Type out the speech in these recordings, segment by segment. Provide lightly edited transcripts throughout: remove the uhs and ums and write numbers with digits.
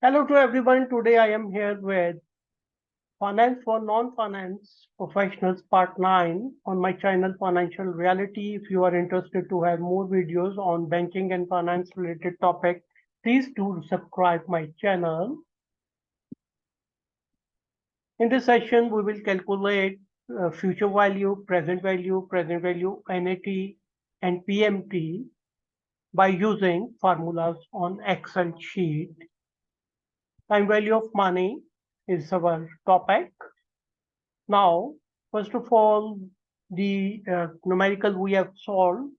Hello to everyone. Today I am here with Finance for Non-Finance Professionals Part 9 on my channel Financial Reality. If you are interested to have more videos on banking and finance related topic, please do subscribe my channel. In this session, we will calculate future value, present value, NAT, and PMT by using formulas on Excel sheet. Time value of money is our topic. Now, first of all, the numerical we have solved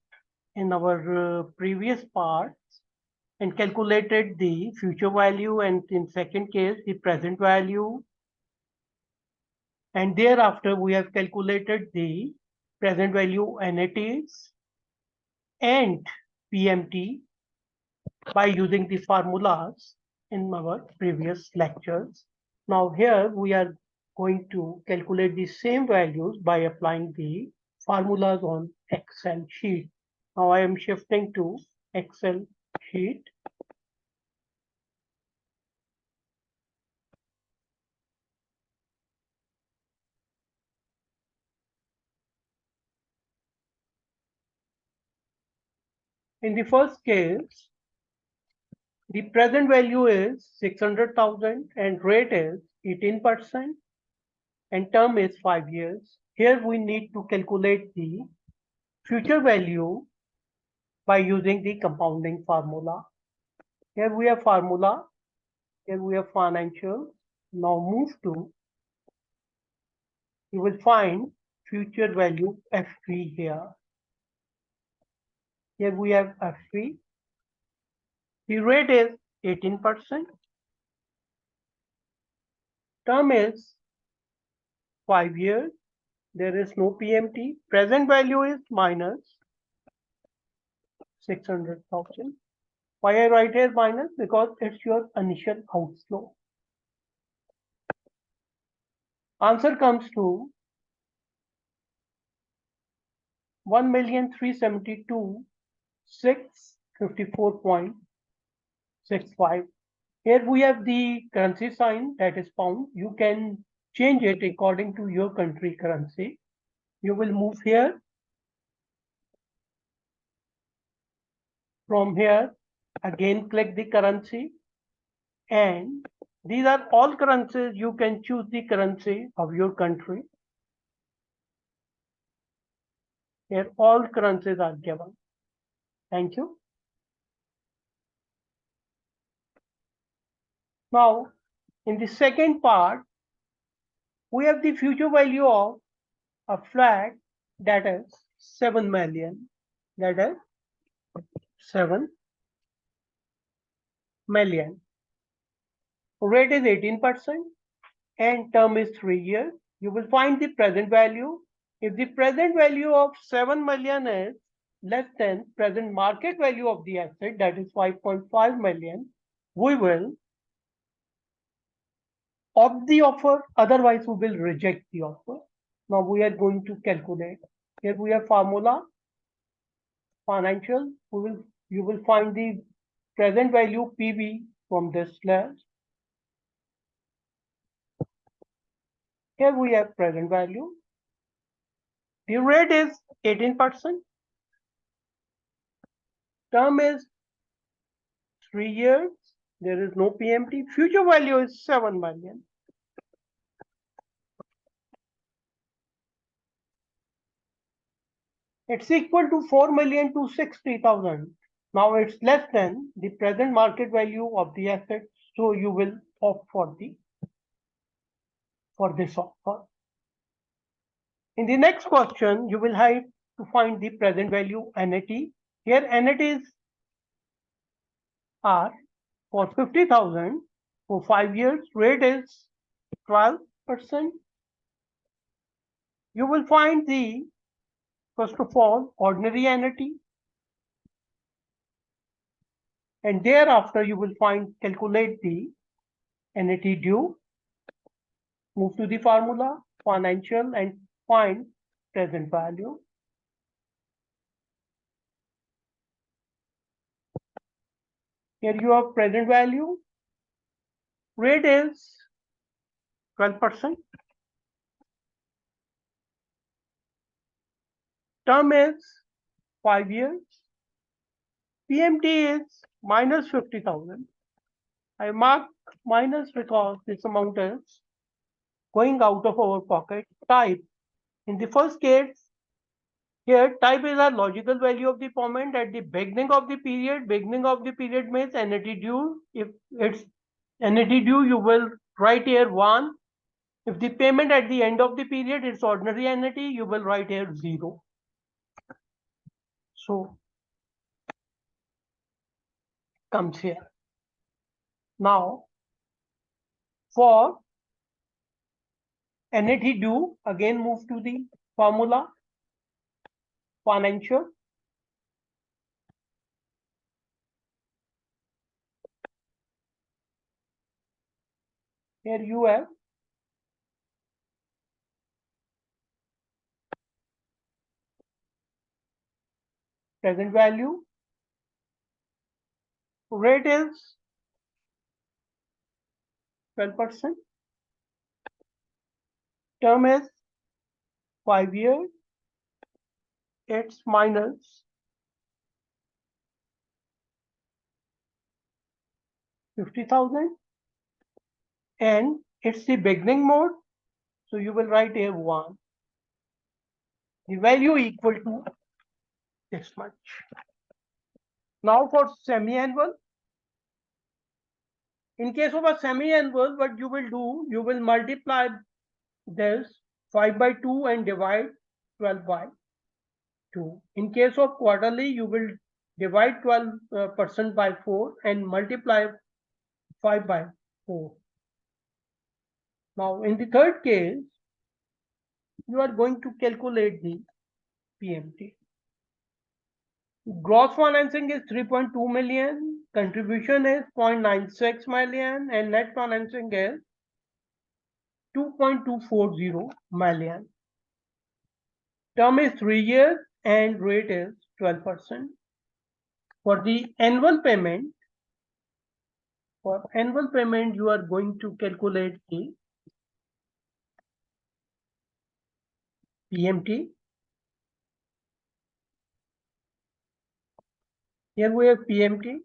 in our previous parts and calculated the future value, and in second case, the present value. And thereafter, we have calculated the present value NATs and PMT by using the formulas in our previous lectures. Now here we are going to calculate the same values by applying the formulas on Excel sheet. Now I am shifting to Excel sheet. In the first case, the present value is 600,000 and rate is 18% and term is 5 years. Here we need to calculate the future value by using the compounding formula. Here we have formula, here we have financial. Now move to, you will find future value FV here. Here we have FV. The rate is 18%. Term is 5 years. There is no PMT. Present value is minus 600,000. Why I write here minus? Because it's your initial outflow. Answer comes to 1,372,654.65. Here we have the currency sign, that is pound. You can change it according to your country currency. You will move here. From here, again click the currency. And these are all currencies. You can choose the currency of your country. Here all currencies are given. Thank you. Now, in the second part, we have the future value of a flat, that is 7 million. That is 7 million. Rate is 18% and term is 3 years. You will find the present value. If the present value of 7 million is less than present market value of the asset, that is 5.5 million, we will opt the offer, otherwise we will reject the offer. Now we are going to calculate. Here we have formula, financial. You will find the present value PV from this slash. Here we have present value. The rate is 18%. Term is 3 years. There is no PMT. Future value is 7 million. It's equal to 4,260,000. Now it's less than the present market value of the asset, so you will opt for this offer. In the next question, you will have to find the present value NAT. Here NATs are for 50,000 for 5 years. Rate is 12%. You will find the, first of all, ordinary NAT. And thereafter, you will calculate the NAT due. Move to the formula, financial, and find present value. Here you have present value. Rate is 12%. Term is 5 years. PMT is minus 50,000. I mark minus because this amount is going out of our pocket. Type. In the first case, here type is a logical value of the payment at the beginning of the period. Beginning of the period means NAT due. If it's NAT due, you will write here 1. If the payment at the end of the period is ordinary NAT, you will write here 0. So comes here. Now for NAT due, again move to the formula financial. Here you have present value. Rate is 12%. Term is 5 years. It's minus 50,000. And it's the beginning mode. So you will write here 1. The value equal to this much. Now for semi-annual. In case of a semi-annual, what you will do, you will multiply this 5 by 2 and divide 12 by 2. In case of quarterly, you will divide 12% by 4 and multiply 5 by 4. Now in the third case, you are going to calculate the PMT. Gross financing is 3.2 million, contribution is 0.96 million, and net financing is 2.240 million. Term is 3 years and rate is 12%. For the annual payment, you are going to calculate the PMT. Here we have PMT.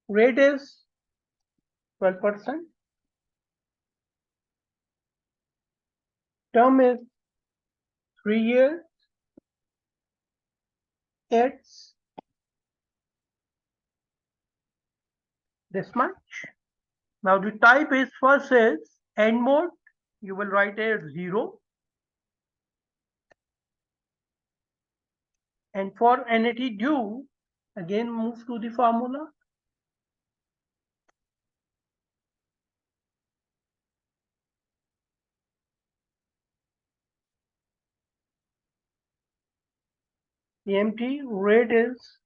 Rate is 12%. Term is 3 years. It's this much. Now the type is first is end mode. You will write here 0. And for NAT due, again move to the formula. PMT rate is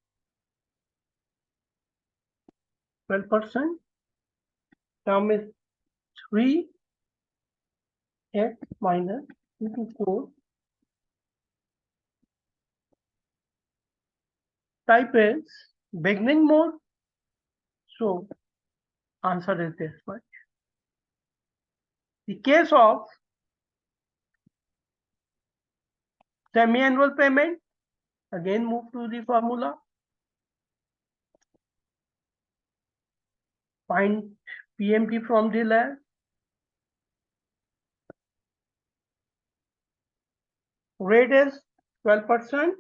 12%. Term is 3 x minus 2 to 4. Type is beginning mode. So answer is this much. The case of semi-annual payment, again move to the formula. Find PMT from the lab. Rate is 12%.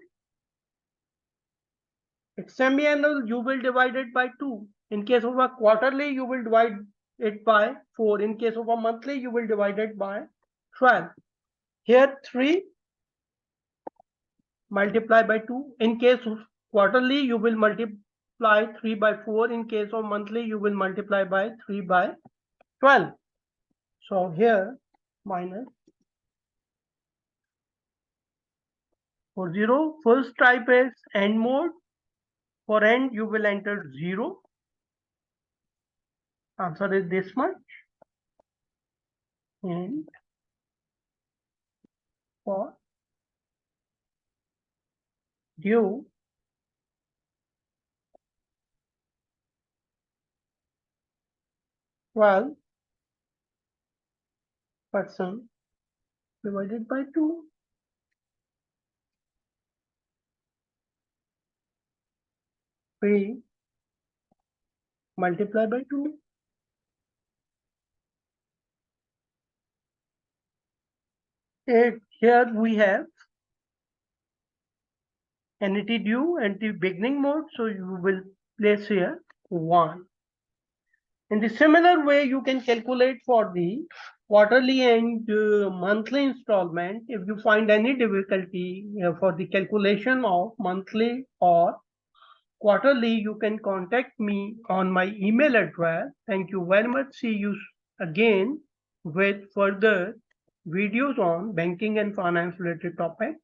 It's semi-annual, you will divide it by 2. In case of a quarterly, you will divide it by 4. In case of a monthly, you will divide it by 12. Here 3 multiply by 2. In case of quarterly, you will multiply 3 by 4. In case of monthly, you will multiply by 3 by 12. So here minus for 0. First type is end mode. For end, you will enter 0. Answer is this much. And for due, 12% divided by 2. We multiply by 2. Here we have entity due and the beginning mode, so you will place here 1. In the similar way, you can calculate for the quarterly and monthly installment. If you find any difficulty for the calculation of monthly or quarterly, you can contact me on my email address. Thank you very much. See you again with further videos on banking and finance related topics.